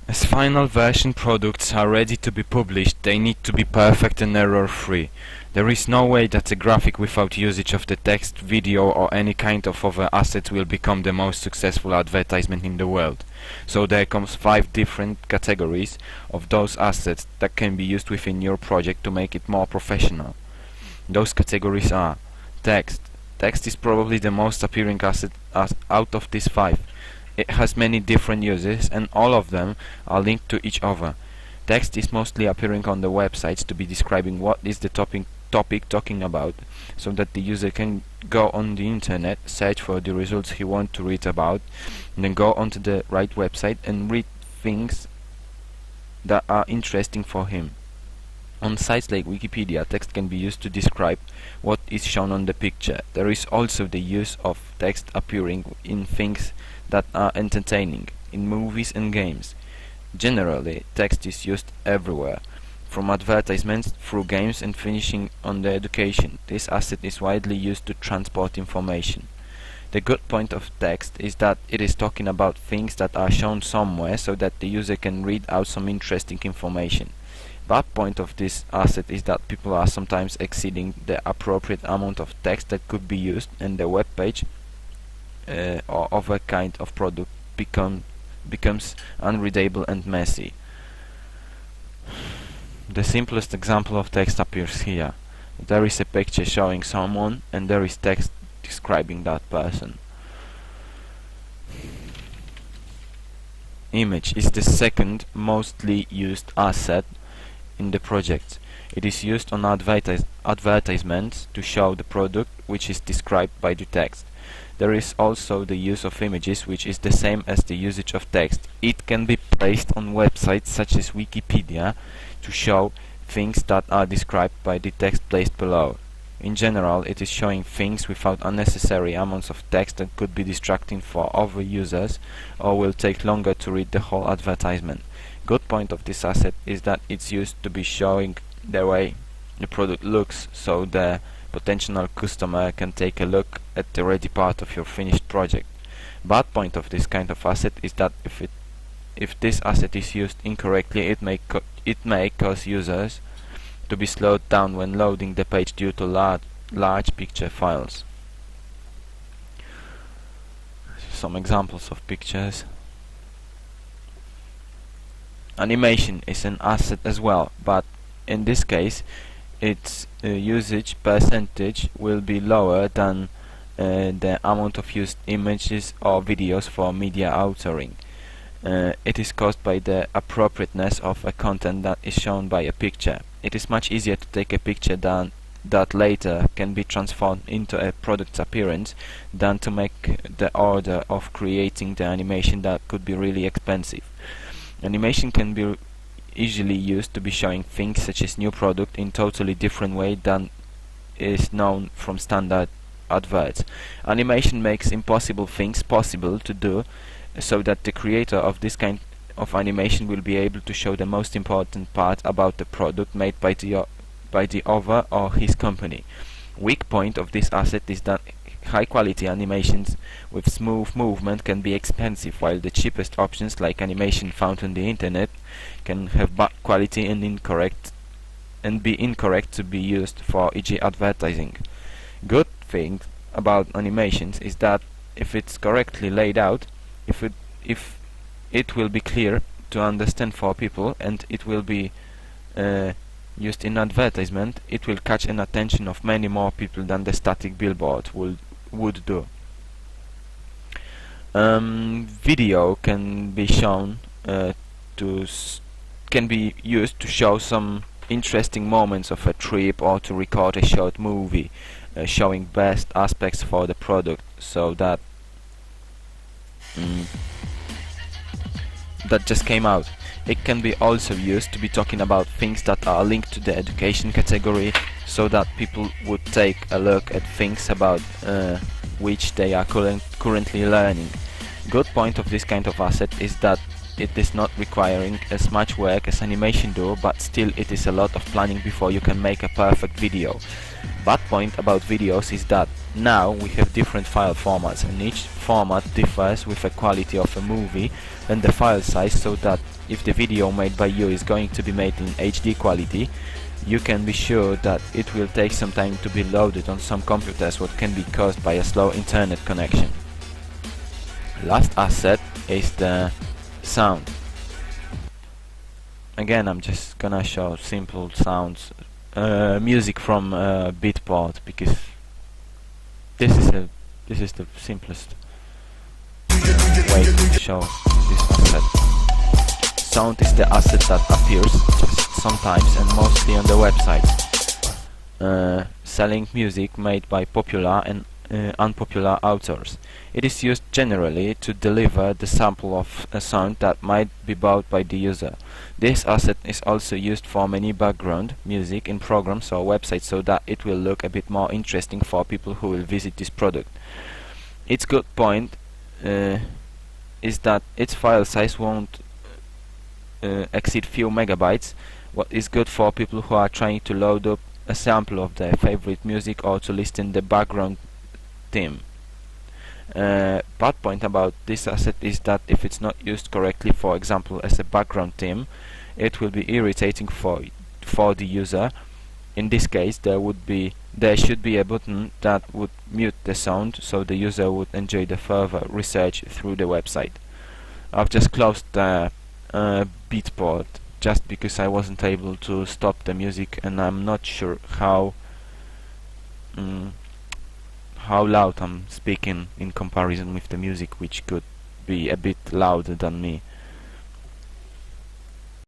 As final version products are ready to be published, they need to be perfect and error-free. There is no way that a graphic without usage of the text, video or any kind of other asset will become the most successful advertisement in the world. So there comes 5 different categories of those assets that can be used within your project to make it more professional. Those categories are text. Text is probably the most appearing asset out of these 5. It has many different uses and all of them are linked to each other. Text is mostly appearing on the websites to be describing what is the topic talking about, so that the user can go on the internet, search for the results he wants to read about, and then go onto the right website and read things that are interesting for him. On sites like Wikipedia, text can be used to describe what is shown on the picture. There is also the use of text appearing in things that are entertaining, in movies and games. Generally, text is used everywhere, from advertisements through games and finishing on the education. This asset is widely used to transport information. The good point of text is that it is talking about things that are shown somewhere so that the user can read out some interesting information. Bad point of this asset is that people are sometimes exceeding the appropriate amount of text that could be used, and the web page or other kind of product becomes unreadable and messy. The simplest example of text appears here. There is a picture showing someone and there is text describing that person. Image is the second mostly used asset in the project. It is used on advertisements to show the product which is described by the text. There is also the use of images, which is the same as the usage of text. It can be placed on websites such as Wikipedia to show things that are described by the text placed below. In general, it is showing things without unnecessary amounts of text that could be distracting for other users or will take longer to read the whole advertisement. Good point of this asset is that it's used to be showing the way the product looks, so the potential customer can take a look at the ready part of your finished project. Bad point of this kind of asset is that if this asset is used incorrectly, it may cause users to be slowed down when loading the page due to large picture files. Some examples of pictures. Animation is an asset as well, but in this case its usage percentage will be lower than the amount of used images or videos for media authoring. It is caused by the appropriateness of a content that is shown by a picture. It is much easier to take a picture that later can be transformed into a product's appearance than to make the order of creating the animation that could be really expensive. Animation can be easily used to be showing things such as new product in totally different way than is known from standard adverts. Animation makes impossible things possible to do, so that the creator of this kind of animation will be able to show the most important part about the product made by the other or his company. Weak point of this asset is that high quality animations with smooth movement can be expensive, while the cheapest options like animation found on the internet can have bad quality and be incorrect to be used for e.g. advertising. Good thing about animations is that if it's correctly laid out, if it will be clear to understand for people, and it will be used in advertisement, it will catch an attention of many more people than the static billboard would do. Video can be shown can be used to show some interesting moments of a trip or to record a short movie showing best aspects for the product, so that that just came out. It can be also used to be talking about things that are linked to the education category, so that people would take a look at things about which they are currently learning. Good point of this kind of asset is that it is not requiring as much work as animation do, but still it is a lot of planning before you can make a perfect video. Bad point about videos is that now we have different file formats, and each format differs with the quality of a movie and the file size, so that if the video made by you is going to be made in HD quality, you can be sure that it will take some time to be loaded on some computers, what can be caused by a slow internet connection. Last asset is the sound. Again, I'm just gonna show simple sounds, music from Beatport, because this is the simplest way to show this asset. Sound is the asset that appears just sometimes and mostly on the website, selling music made by popular and unpopular authors. It is used generally to deliver the sample of a sound that might be bought by the user. This asset is also used for many background music in programs or websites, so that it will look a bit more interesting for people who will visit this product. Its good point is that its file size won't exceed few megabytes, what is good for people who are trying to load up a sample of their favorite music or to listen the background theme. Bad point about this asset is that if it's not used correctly, for example as a background theme, it will be irritating for the user. In this case, there should be a button that would mute the sound, so the user would enjoy the further research through the website. I've just closed the Beatport just because I wasn't able to stop the music, and I'm not sure how loud I'm speaking in comparison with the music, which could be a bit louder than me.